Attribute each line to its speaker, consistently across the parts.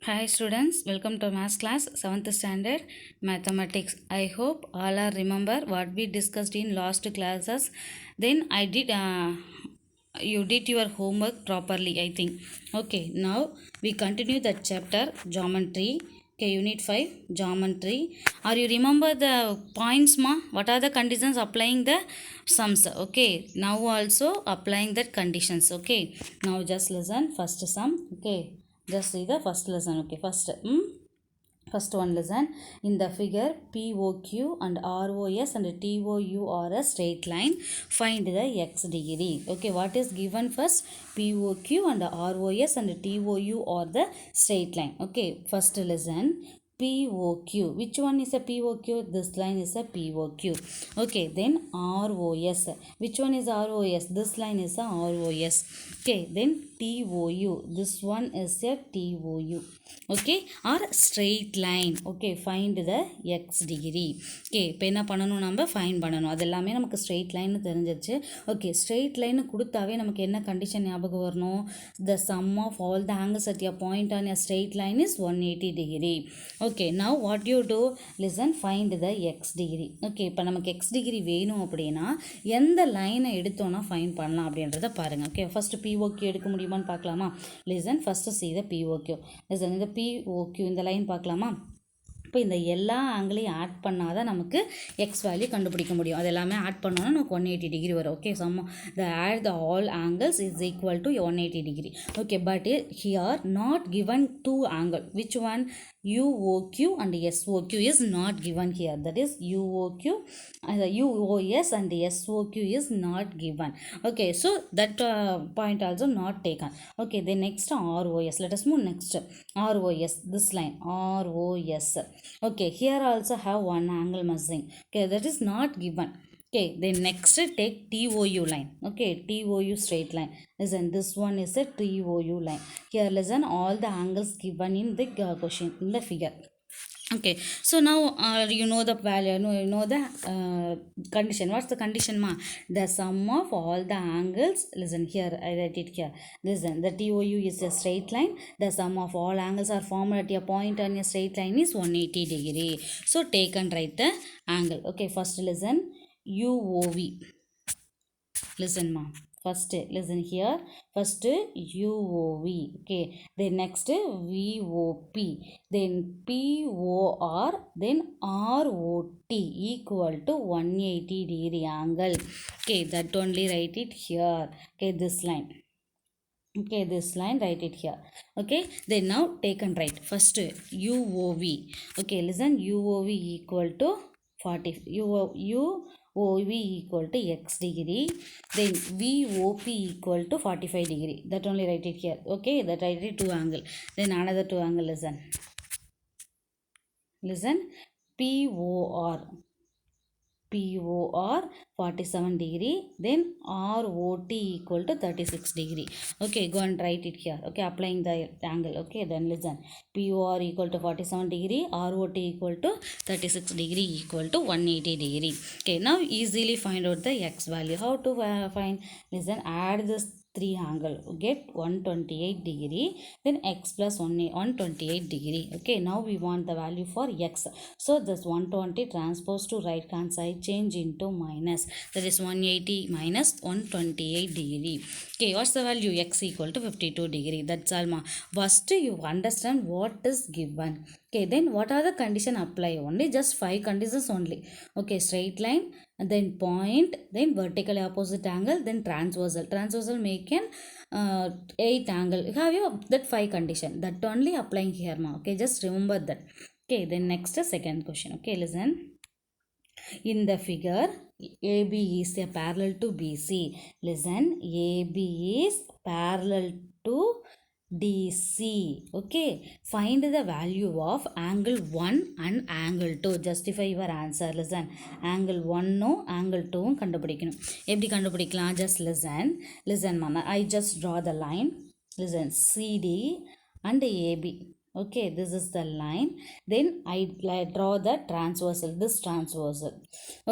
Speaker 1: Hi students, welcome to maths class 7th standard mathematics. I hope all are remember what we discussed in last classes. Then I did you did your homework properly, I think. Okay, now we continue the chapter geometry. Okay, unit 5 geometry. Are you remember the points ma? What are the conditions applying the sums? Okay, now also applying that conditions. Okay, now just listen first sum. Okay, just see the first lesson. Okay, first one lesson. In the figure, POQ and ROS and TOU are a straight line. Find the x degree. Okay, what is given first? POQ and ROS and TOU are the straight line. Okay, first lesson. POQ. Which one is a POQ? This line is a POQ. Okay, then ROS. Which one is ROS? This line is a ROS. Okay, then TOU. This one is a TOU. Okay, or straight line. Okay, find the x degree. Okay, இப்போ என்ன பண்ணணும், நம்ம fine பண்ணணும். அது எல்லாமே நமக்கு straight line தெரிஞ்சிருச்சு. Okay, straight line கொடுத்தாவே நமக்கு என்ன கண்டிஷன் ஞாபகம் வரணும்? The sum of all the angles at a point on a straight line is 180 degree. Okay, now what you do? Listen, find the x degree. Okay, இப்போ நமக்கு x degree வேணும் அப்படின்னா எந்த லைனை எடுத்தோன்னா ஃபைன் பண்ணலாம் அப்படின்றத பாருங்கள். ஓகே, ஃபஸ்ட்டு POQ எடுக்க முடியுமான்னு பார்க்கலாமா? Listen, first see the POQ. Listen, இந்த POQ இந்த லைன் பார்க்கலாமா? இப்போ இந்த எல்லா ஆங்கிளையும் ஆட் பண்ணால் தான் நமக்கு எக்ஸ் வேல்யூ கண்டுபிடிக்க முடியும். அது எல்லாமே ஆட் பண்ணோன்னா நமக்கு 180 டிகிரி வரும். Okay, sum the add the all angles is equal to 180 degree. Okay, but here not given two angle. Which one? UOQ and SOQ is not given here. That is UOQ and UOS and SOQ is not given. Okay, so that point also not taken. Okay, then next ROS. Let us move next. ROS, this line ROS. Okay, here also have one angle missing. Okay, that is not given. Okay, then next take TOU line. Okay, TOU straight line. Listen, this one is a TOU line. Here listen, all the angles given in the question, in the figure. Okay, so now you know the value, you know the condition. What's the condition ma? The sum of all the angles. Listen here, I write it here. Listen, the TOU is a straight line. The sum of all angles are formed at a point on a straight line is 180 degree. So take and write the angle. Okay, first listen, UOV. Listen ma, first listen here, first UOV. Okay, then next VOP, then POR, then ROT equal to 180 degree angle. Okay, that only write it here. Okay, this line. Okay, this line write it here. Okay, then now take and write first UOV. Okay, listen, UOV equal to 40 UOV equal to x degree, then VOP equal to 45 degree. That only write it here. Okay, that write it two angle. Then another two angle. Listen, POR 47 degree, then ROT equal to 36 degree. Okay, go and write it here. Okay, applying the angle. Okay, then listen, POR equal to 47 degree, ROT equal to 36 degree equal to 180 degree. Okay, now easily find out the x value. How to find? Listen, add this 3 angle, get 128 degree, then x plus 128 degree. Okay, now we want the value for x. So this 120 transpose to right hand side, change into minus. That is 180 minus 128 degree. Okay, what's the value? X equal to 52 degree. That's all ma. First you understand what is given. Okay, then what are the condition apply? Only just 5 conditions only. Okay, straight line, and then point, then vertically opposite angle, then transversal make an 8 angle. You have that 5 condition, that only applying here ma. Okay, just remember that. Okay, then next second question. Okay, listen, in the figure AB is a parallel to BC. Listen, AB is parallel to DC. Okay, find the value of angle 1 and angle 2. Justify your answer. Listen, angle 1 no angle 2 கண்டுபிடிக்கணும். எப்படி கண்டுபிடிக்கலாம்? Just listen mama, I just draw the line. Listen, CD and AB. Okay, this is the line. Then I draw the transversal, this transversal.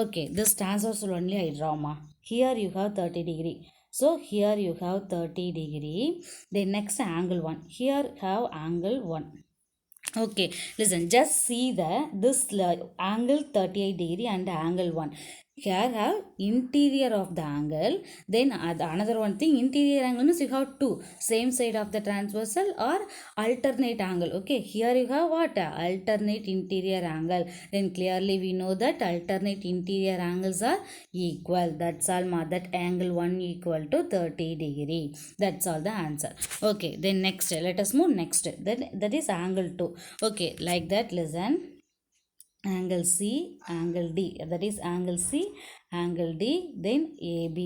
Speaker 1: Okay, this transversal only I draw ma. Here you have 30 degree. So here you have 30 degree. Then next angle 1. Here have angle 1. Okay, listen, just see angle 38 degree and angle 1. Here have interior of the angle, then another one thing, interior angle means you have two, same side of the transversal or alternate angle. Okay, here you have what? Alternate interior angle. Then clearly we know that alternate interior angles are equal. That's all, that angle 1 equal to 30 degree. That's all the answer. Okay, then next, let us move next. Then that is angle 2. Okay, like that, listen, angle C, angle D, that is angle C, angle D, then AB.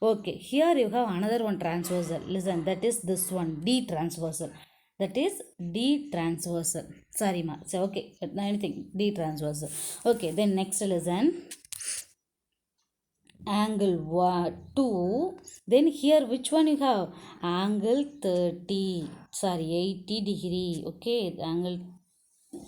Speaker 1: Okay, here you have another one transversal, listen, that is this one, D transversal, that is D transversal, sorry ma, so okay, anything, D transversal. Okay, then next, listen, angle 2, then here which one you have, angle 30, sorry, 80 degree. Okay, angle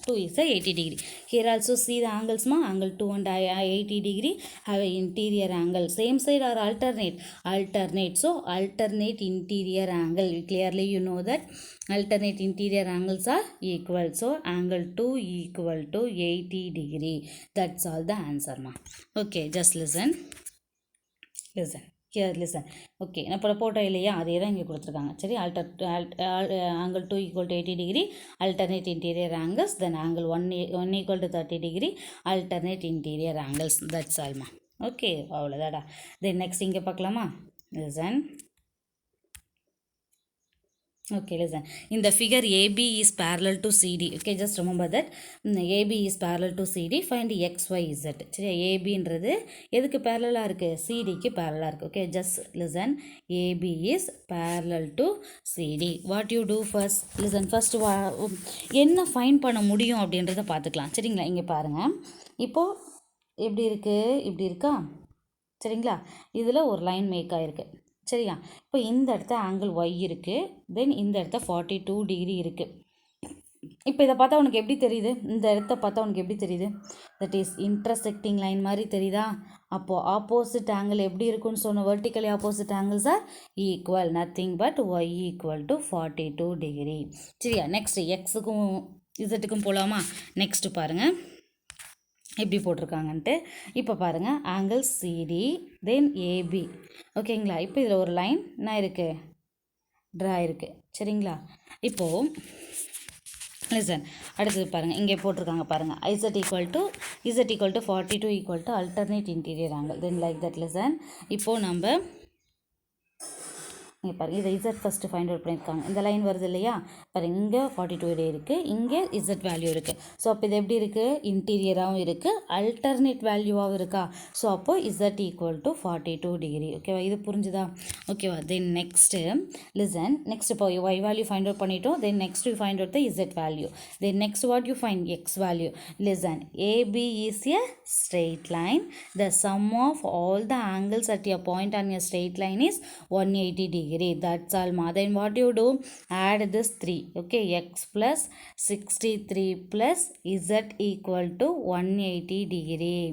Speaker 1: 2 is a 80 degree. Here also see the angles ma, angle 2 and 80 degree have a interior angle, same side or alternate, so alternate interior angle, clearly you know that alternate interior angles are equal, so angle 2 equal to 80 degree. That's all the answer ma. Okay, just listen, here listen. Okay, நான் இப்போ photo இல்லையா, அதே தான் இங்கே கொடுத்துருக்காங்க. சரி, angle 2 equal to 80 degree, alternate interior angles, then angle 1 equal to 30 degree, alternate interior angles. That's all ma. Okay, அவ்வளோதாடா. Then next இங்கே பார்க்கலாமா, listen. Okay, listen, in the figure AB is parallel to CD. Okay, just remember that AB is parallel to CD. Find X, Y, Z. சரி, AB ன்றது எதுக்கு parallel இருக்கு, CD க்கு parallel இருக்கு. Okay, just listen, AB is parallel to CD. What you do first, listen, first என்ன find பண்ண முடியும் அப்படின்றத பார்த்துக்கலாம். சரிங்களா, இங்கே பாருங்க, இப்போ எப்படி இருக்கு, இப்படி இருக்கா, சரிங்களா, இதில் ஒரு லைன் மேக் ஆகிருக்கு. சரியா, இப்போ இந்த இடத்த ஆங்கிள் ஒய் இருக்குது, தென் இந்த இடத்த 42 டிகிரி இருக்குது. இப்போ இதை பார்த்தா உனக்கு எப்படி தெரியுது, இந்த இடத்த பார்த்தா உனக்கு எப்படி தெரியுது, தட் இஸ் இன்டர்செக்டிங் லைன் மாதிரி தெரியுதா. அப்போது ஆப்போசிட் ஆங்கிள் எப்படி இருக்குன்னு சொன்னோம், vertically opposite angles are equal, nothing but Y equal to 42 degree. சரியா, நெக்ஸ்ட் எக்ஸுக்கும் இசட்டுக்கும் போகலாமா. நெக்ஸ்ட்டு பாருங்கள் எப்படி போட்டிருக்காங்கன்ட்டு. இப்போ பாருங்கள், ஆங்கிள் சிடி தென் ஏபி. ஓகேங்களா, இப்போ இதில் ஒரு லைன் என்ன இருக்குது, ட்ரா இருக்குது. சரிங்களா, இப்போது லிசன், அடுத்தது பாருங்கள், இங்கே போட்டிருக்காங்க பாருங்கள், Z equal to 42 equal to alternate interior angle. Then like that listen, இப்போது நம்ம இங்கே பாருங்கள், இதை இசட் ஃபஸ்ட்டு ஃபைண்ட் அவுட் பண்ணியிருக்காங்க. இந்த லைன் வருது இல்லையா, பாருங்கள், இங்கே 42 டே இருக்குது, இங்கே இசட் வேல்யூ இருக்குது. ஸோ அப்போ இது எப்படி இருக்குது, இன்டீரியராகவும் இருக்குது, அல்டர்னேட் வேல்யூவாகவும் இருக்கா. ஸோ அப்போது இசட் ஈக்குவல் டு 42 டிகிரி. ஓகேவா, இது புரிஞ்சுதா. ஓகேவா, தென் நெக்ஸ்ட்டு லிசன், நெக்ஸ்ட் இப்போ ஒய் வேல்யூ ஃபைண்ட் அவுட் பண்ணிட்டோம். Then next you find out the Z value. Then next what you find, X value. Listen, AB is a straight line. The sum of all the angles at a point on a straight line is 180 degree. That's all ma. Then what you do, add this 3. Okay, x plus 63 plus z equal to 180 degree.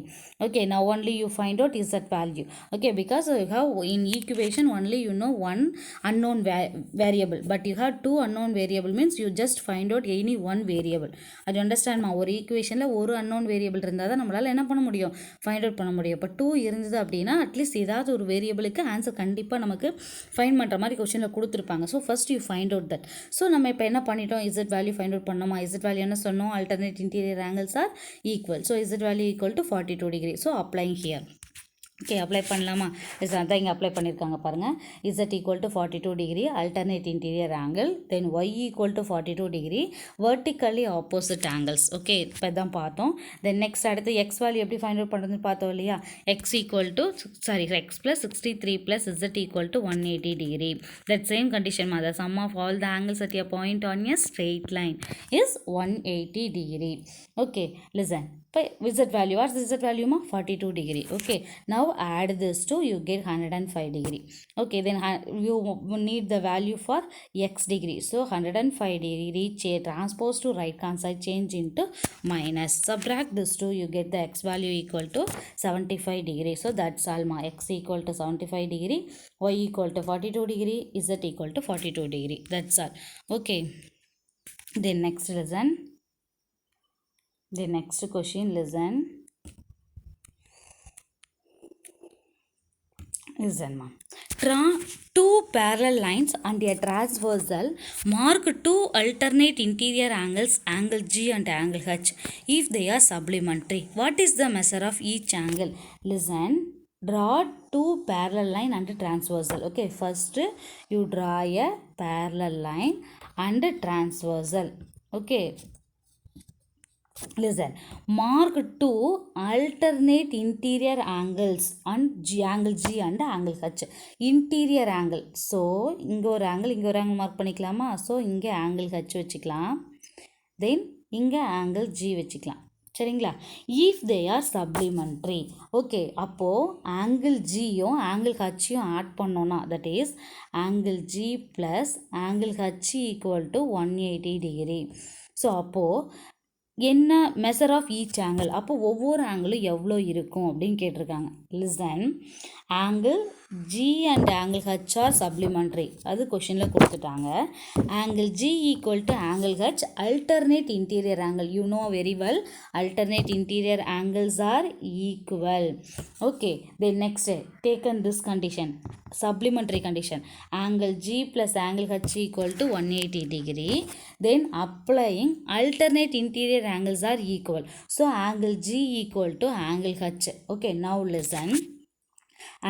Speaker 1: Okay, now only you find out z value. Okay, because you have in equation only you know one unknown variable, but you have two unknown variable, means you just find out any one variable. அது understand ma, ஒரு ஈக்குவேஷனில் ஒரு unknown variable இருந்தால் தான் நம்மளால் என்ன பண்ண முடியும், ஃபைண்ட் அவுட் பண்ண முடியும். இப்போ 2 இருந்தது அப்படின்னா அட்லீஸ்ட் ஏதாவது ஒரு வேரியபிளுக்கு ஆன்சர் கண்டிப்பாக நமக்கு ஃபைண்ட் பண்ணுற மாதிரி கொஸ்டினில் கொடுத்துருப்பாங்க. So first you find out that. So நம்ம இப்போ என்ன பண்ணிட்டோம், இசட் வேல்யூ ஃபைண்ட் அவுட் பண்ணோமா. இசட் வேல்யூ என்ன சொன்னோம், alternate interior angles are equal. So Z value equal to 42 degree. So applying here. Okay, apply பண்ணலாமா. அதான் இங்கே அப்ளை பண்ணியிருக்காங்க பாருங்கள். Z equal to 42 degree alternate interior angle, then Y equal to 42 degree vertically opposite angles. Okay, இப்போ தான் பார்த்தோம். Then next அடுத்து X value எப்படி ஃபைண்ட் அவுட் பண்ணுறதுன்னு பார்த்தோம் இல்லையா. X equal to X plus 63 plus Z equal to 180 degree. That same condition மா, the sum of all the angles at a point on a straight line is 180 degree. Okay, listen, இப்போ z value, what's the z value ma, 42 degree. Okay, now add this to, you get 105 degree. Okay, then you need the value for x degree. So 105 degree transpose to right hand side, change into minus, subtract this to, you get the x value equal to 75 degree. So that's all ma, x equal to 75 degree, y equal to 42 degree, z equal to 42 degree. That's all. Okay, then next lesson. The next question, listen. Listen, ma. Draw two parallel lines and a transversal. Mark two alternate interior angles, angle G and angle H, if they are supplementary. What is the measure of each angle? Listen. Draw two parallel line and transversal. Okay, first you draw a parallel line and transversal. Okay, listen, mark two alternate interior angles and angle G and angle H. Interior angle, so இங்கே ஒரு angle mark பண்ணிக்கலாமா? So இங்கே angle H வச்சுக்கலாம், தென் இங்கே angle G வச்சுக்கலாம். சரிங்களா? If they are supplementary. Okay, அப்போது angle ஜியும் angle ஹச்சும் add பண்ணோன்னா, that is angle G plus angle H equal to 180 degree. So அப்போது என்ன மெஷர் ஆஃப் ஈச் ஆங்கிள், அப்போ ஒவ்வொரு ஆங்கிளும் எவ்வளோ இருக்கும் அப்படின்னு கேட்டிருக்காங்க. Listen, angle G and angle H R supplementary, அது கொஷினில் கொடுத்துட்டாங்க. Angle G equal to angle H alternate interior angle. You know very well, alternate interior angles are equal. Okay, then next taken this condition, supplementary condition, angle G plus angle H equal to 180 degree. Then applying alternate interior angles are equal. So angle G equal to angle H. Okay, now listen.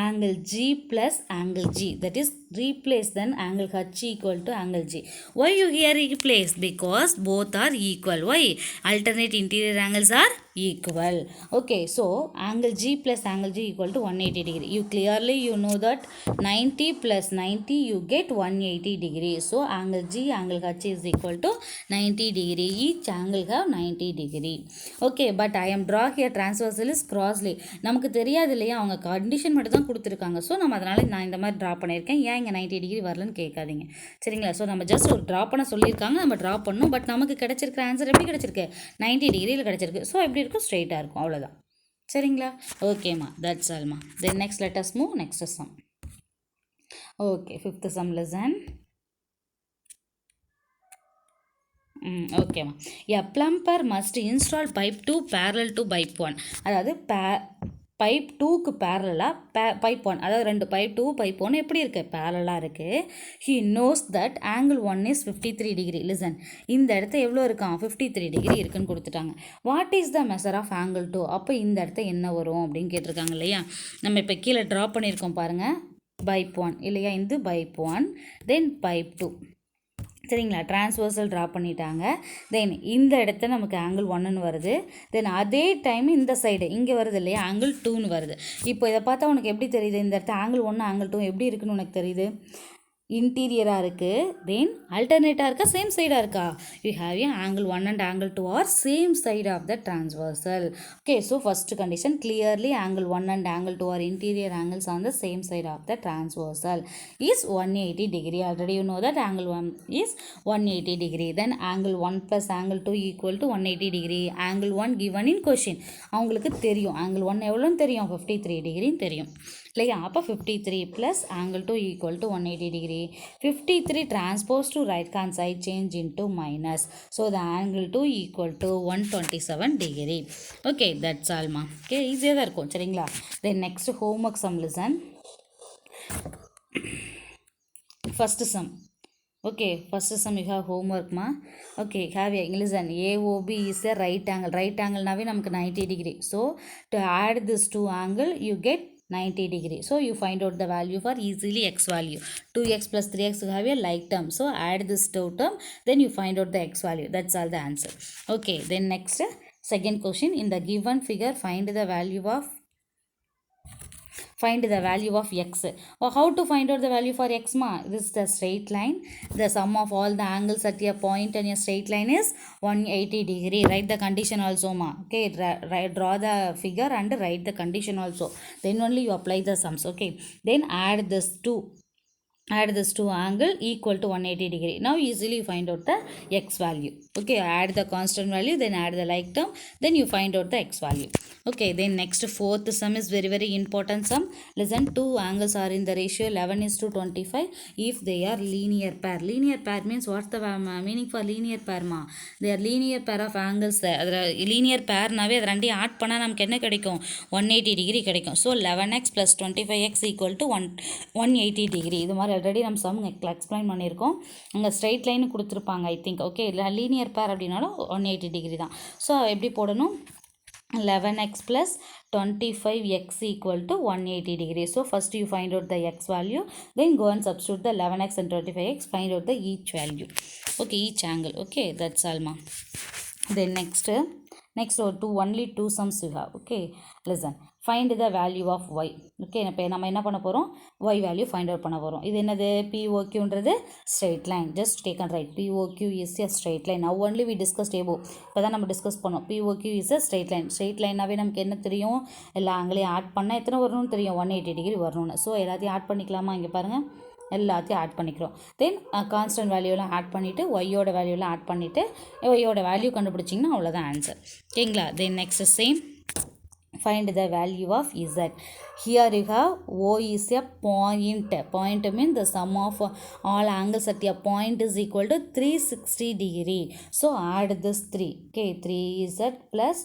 Speaker 1: Angle G plus angle G, that is replace then angle H equal to angle G. Why you here replace? Because both are equal. Why? Alternate interior angles are equal. Okay, so angle G plus angle G equal to 180 degree. You clearly you know that 90 plus 90 you get 180 degree. So angle G angle H is equal to 90 degree. Each angle have 90 degree. Okay, but I am draw here transversal is crossly. நமக்கு தெரியாது இல்லையா, அவங்க condition மட்டும் தான் கொடுத்துருக்காங்க. So நம்ம அதனால் நான் இந்த மாதிரி ட்ரா பண்ணியிருக்கேன். ஏன் இங்கே 90 டிகிரி வரலன்னு கேட்காதீங்க. சரிங்களா? ஸோ நம்ம ஜஸ்ட் ஒரு ட்ரா பண்ண சொல்லியிருக்காங்க, நம்ம ட்ரா பண்ணணும். பட் நமக்கு கிடச்சிருக்கிற ஆன்சர் எப்படி கிடச்சிருக்கு? 90 டிகிரியில் கிடச்சிருக்கு. ஸோ எப்படி இருக்கும்? ஸ்ட்ரெயிட்டாக இருக்கும், அவ்வளோதான். சரிங்களா? ஓகேம்மா, தட்ஸ் ஆல்மா. Then next let us move next sum. Okay, fifth sum lesson. ஓகேம்மா. A plumber must install pipe 2 parallel to pipe 1. அதாவது பைப் 2க்கு பேரலாக பைப் 1, அதாவது ரெண்டு பைப் 2 பைப் 1 எப்படி இருக்குது? பேரலாக இருக்குது. He knows that angle 1 is 53 degree. Listen, இந்த இடத்த எவ்வளோ இருக்கான்? 53 டிகிரி இருக்குன்னு கொடுத்துட்டாங்க. What is the measure of angle 2? அப்போ இந்த இடத்த என்ன வரும் அப்படின்னு கேட்டிருக்காங்க இல்லையா? நம்ம இப்போ கீழே ட்ரா பண்ணியிருக்கோம் பாருங்கள், பைப் 1 இல்லையா? இந்த பைப் 1, தென் பைப் 2. சரிங்களா? டிரான்ஸ்வர்சல் ட்ரா பண்ணிட்டாங்க. தென் இந்த இடத்த நமக்கு ஆங்கிள் 1ன்னு வருது. தென் அதே டைம் இந்த சைடு இங்கே வருது இல்லையா, ஆங்கிள் 2ன்னு வருது. இப்போ இதை பார்த்தா உனக்கு எப்படி தெரியுது? இந்த இடத்த ஆங்கிள் 1 ஆங்கிள் 2 எப்படி இருக்குன்னு உனக்கு தெரியுது? இன்டீரியராக இருக்குது, தென் அல்டர்னேட்டாக இருக்கா, சேம் சைடாக இருக்கா? You have a angle 1 and angle 2 are same side of the transversal. Okay, so first condition clearly angle 1 and angle 2 are interior angles on the same side of the transversal is 180 degree. Already you know that angle 1 is 180 degree. Then angle 1 plus angle 2 equal to 180 degree. Angle 1 given in question, அவங்களுக்கு தெரியும் angle 1 எவ்வளோன்னு தெரியும், 53 டிகிரின்னு தெரியும் இல்லையா? அப்போ 53 plus angle 2 equal to 180 degree. 53 transpose to right hand side change into minus. So the angle 2 equal to 127 degree. Okay, that's all ma. Okay, easier தான் இருக்கும். சரிங்களா? Then next homework sum listen. First sum. Okay, first sum you have homework ma. Okay, have a listen. AOB is a right angle. Right angle நாவே நமக்கு 90 degree. So to add this two angle you get 90 degree. So you find out the value for easily x value. 2x plus 3x you have a like term. So add this two term, then you find out the x value. That's all the answer. Okay, then next second question. In the given figure find the value of x. Or how to find out the value for x ma? This is the straight line. The sum of all the angles at a point in a straight line is 180 degree. Write the condition also ma. Okay, draw the figure and write the condition also. Then only you apply the sums. Okay, then add this 2. add this two angle equal to 180 degree. Now easily you find out the x value. Okay, add the constant value, then add the like term, then you find out the x value. Okay, then next fourth sum is very important sum. Listen, two angles are in the ratio 11 is to 25 if they are linear pair. Linear pair means what's the meaning for linear pair ma? They are linear pair of angles. Linear pair நாவே அது ரெண்டையும் add பண்ணால் நமக்கு என்ன கிடைக்கும்? 180 degree கிடைக்கும். So 11x + 25x equal to 180 degree. இது மாதிரி already நம்ம சம் எக்ஸ்பிளைன் பண்ணியிருக்கோம். அங்கே ஸ்ட்ரைட் லைன் கொடுத்துருப்பாங்க ஐ திங்க். ஓகே, இல்லை லீனியர் பேர் அப்படின்னாலும் 180 டிகிரி தான். ஸோ எப்படி போடணும்? 11x plus 25x equal to 180 degree. So first you find out the x value, then go and substitute the 11x and 25x, find out the each value. Okay, each angle. Okay, that's all ma. Then next only two sums you have. Okay, listen, find the value of y. Okay, இப்போ நம்ம என்ன பண்ண போகிறோம்? y value find out பண்ண போகிறோம். இது என்னது? POQன்றது straight line. Just take and write. POQ is a straight line. Now only we discussed above. இப்போ தான் நம்ம டிஸ்கஸ் பண்ணோம். POQ is a straight line. Straight lineனாவே நமக்கு என்ன தெரியும்? எல்லா ஆங்கிலையும் ஆட் பண்ணால் எத்தனை வரணும்னு தெரியும்? 180 டிகிரி வரணும்னு. ஸோ எல்லாத்தையும் ஆட் பண்ணிக்கலாமா? இங்கே பாருங்கள், எல்லாத்தையும் ஆட் பண்ணிக்கிறோம். தென் கான்ஸ்டன்ட் வேல்யூலாம் ஆட் பண்ணிவிட்டு ஒய்யோட வேல்யூலாம் ஆட் பண்ணிவிட்டு ஒய்யோட வேல்யூ கண்டுபிடிச்சிங்கன்னா அவ்வளோதான் ஆன்சர். ஓகேங்களா? Then next same, find the value of z. Here you have O is a point. Point means the sum of all angles at a point is equal to 360 degree. So add this 3. Okay, 3z plus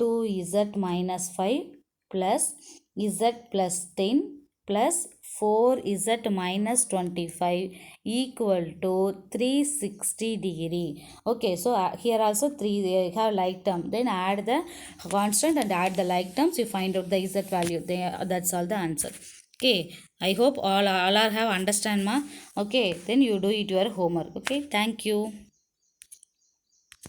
Speaker 1: 2z minus 5 plus z plus 10 plus 4z minus 25 equal to 360 degree. Okay, so here also 3 have like term, then add the constant and add the like terms, you find out the z value. That's all the answer. Okay, I hope all are have understand ma. Okay, then you do it your homework. Okay, thank you.